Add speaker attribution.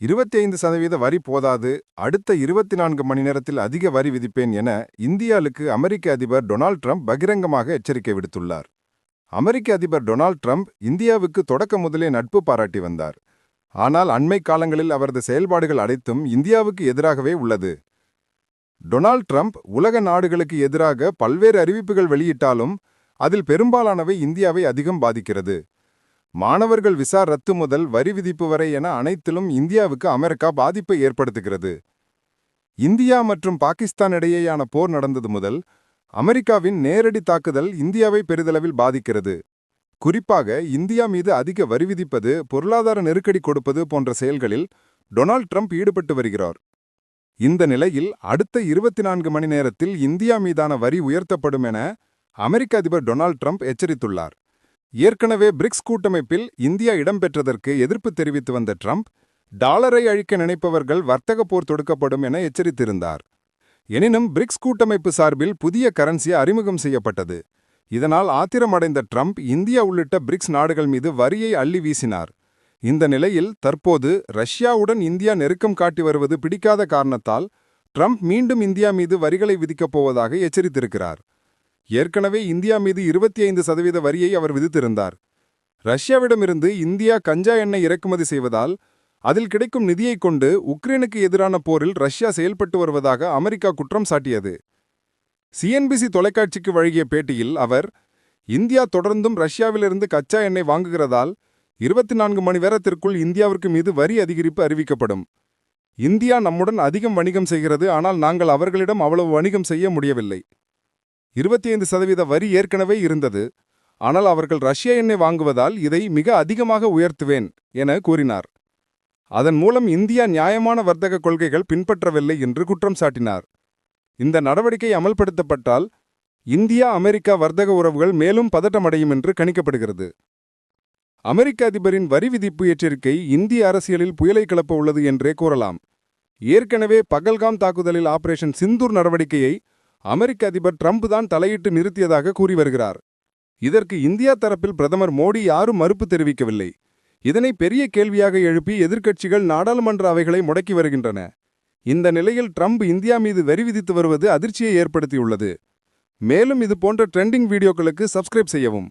Speaker 1: 25% வரி போதாது, அடுத்த 24 மணி நேரத்தில் அதிக வரி விதிப்பேன் என இந்தியாவுக்கு அமெரிக்க அதிபர் டொனால்ட் ட்ரம்ப் பகிரங்கமாக எச்சரிக்கை விடுத்துள்ளார். அமெரிக்க அதிபர் டொனால்ட் ட்ரம்ப் இந்தியாவுக்கு தொடக்க முதலே நட்பு பாராட்டி வந்தார். ஆனால் அண்மை காலங்களில் அவரது செயல்பாடுகள் அனைத்தும் இந்தியாவுக்கு எதிராகவே உள்ளது. டொனால்ட் ட்ரம்ப் உலக நாடுகளுக்கு எதிராக பல்வேறு அறிவிப்புகள் வெளியிட்டாலும் அதில் பெரும்பாலானவை இந்தியாவை அதிகம் பாதிக்கிறது. மாணவர்கள் விசா ரத்து முதல் வரி விதிப்பு வரை என அனைத்திலும் இந்தியாவுக்கு அமெரிக்கா பாதிப்பை ஏற்படுத்துகிறது. இந்தியா மற்றும் பாகிஸ்தான் இடையேயான போர் நடந்தது முதல் அமெரிக்காவின் நேரடி தாக்குதல் இந்தியாவை பெரிதளவில் பாதிக்கிறது. குறிப்பாக இந்தியா மீது அதிக வரி விதிப்பது, பொருளாதார நெருக்கடி கொடுப்பது போன்ற செயல்களில் டொனால்ட் ட்ரம்ப் ஈடுபட்டு வருகிறார். இந்த நிலையில் அடுத்த 24 மணி நேரத்தில் இந்தியா மீதான வரி உயர்த்தப்படும் என அமெரிக்க அதிபர் டொனால்ட் ட்ரம்ப் எச்சரித்துள்ளார். ஏற்கனவே பிரிக்ஸ் கூட்டமைப்பில் இந்தியா இடம்பெற்றதற்கு எதிர்ப்பு தெரிவித்து வந்த ட்ரம்ப், டாலரை அழிக்க நினைப்பவர்கள் வர்த்தக போர் தொடுக்கப்படும் என எச்சரித்திருந்தார். எனினும் பிரிக்ஸ் கூட்டமைப்பு சார்பில் புதிய கரன்சி அறிமுகம் செய்யப்பட்டது. இதனால் ஆத்திரமடைந்த ட்ரம்ப் இந்தியா உள்ளிட்ட பிரிக்ஸ் நாடுகள் மீது வரியை அள்ளி வீசினார். இந்த நிலையில் தற்போது ரஷ்யாவுடன் இந்தியா நெருக்கம் காட்டி வருவது பிடிக்காத காரணத்தால் ட்ரம்ப் மீண்டும் இந்தியா மீது வரிகளை விதிக்கப் போவதாக எச்சரித்திருக்கிறார். ஏற்கனவே இந்தியா மீது 25% வரியை அவர் விதித்திருந்தார். ரஷ்யாவிடமிருந்து இந்தியா கஞ்சா எண்ணெய் இறக்குமதி செய்வதால் அதில் கிடைக்கும் நிதியைக் கொண்டு உக்ரைனுக்கு எதிரான போரில் ரஷ்யா செயல்பட்டு வருவதாக அமெரிக்கா குற்றம் சாட்டியது. CNBC தொலைக்காட்சிக்கு வழங்கிய பேட்டியில் அவர், இந்தியா தொடர்ந்தும் ரஷ்யாவிலிருந்து கச்சா எண்ணெய் வாங்குகிறதால் 24 மணி நேரத்திற்குள் இந்தியாவிற்கு மீது வரி அதிகரிப்பு அறிவிக்கப்படும். இந்தியா நம்முடன் அதிகம் வணிகம் செய்கிறது, ஆனால் நாங்கள் அவர்களிடம் அவ்வளவு வணிகம் செய்ய முடியவில்லை. 25% வரி ஏற்கனவே இருந்தது, ஆனால் அவர்கள் ரஷ்ய எண்ணெய் வாங்குவதால் இதை மிக அதிகமாக உயர்த்துவேன் என கூறினார். அதன் மூலம் இந்தியா நியாயமான வர்த்தக கொள்கைகள் பின்பற்றவில்லை என்று குற்றம் சாட்டினார். இந்த நடவடிக்கை அமல்படுத்தப்பட்டால் இந்தியா அமெரிக்கா வர்த்தக உறவுகள் மேலும் பதட்டமடையும் என்று கணிக்கப்படுகிறது. அமெரிக்க அதிபரின் வரி விதிப்பு எச்சரிக்கை இந்திய அரசியலில் புயலை கிளப்ப உள்ளது என்றே கூறலாம். ஏற்கனவே பகல்காம் தாக்குதலில் ஆபரேஷன் சிந்தூர் நடவடிக்கையை அமெரிக்க அதிபர் ட்ரம்ப் தான் தலையிட்டு நிறுத்தியதாக கூறி வருகிறார். இதற்கு இந்தியா தரப்பில் பிரதமர் மோடி யாரும் மறுப்பு தெரிவிக்கவில்லை. இதனை பெரிய கேள்வியாக எழுப்பி எதிர்க்கட்சிகள் நாடாளுமன்ற அவைகளை முடக்கி வருகின்றன. இந்த நிலையில் ட்ரம்ப் இந்தியா மீது வரி விதித்து வருவது அதிர்ச்சியை ஏற்படுத்தியுள்ளது. மேலும் இது போன்ற ட்ரெண்டிங் வீடியோக்களுக்கு சப்ஸ்கிரைப் செய்யவும்.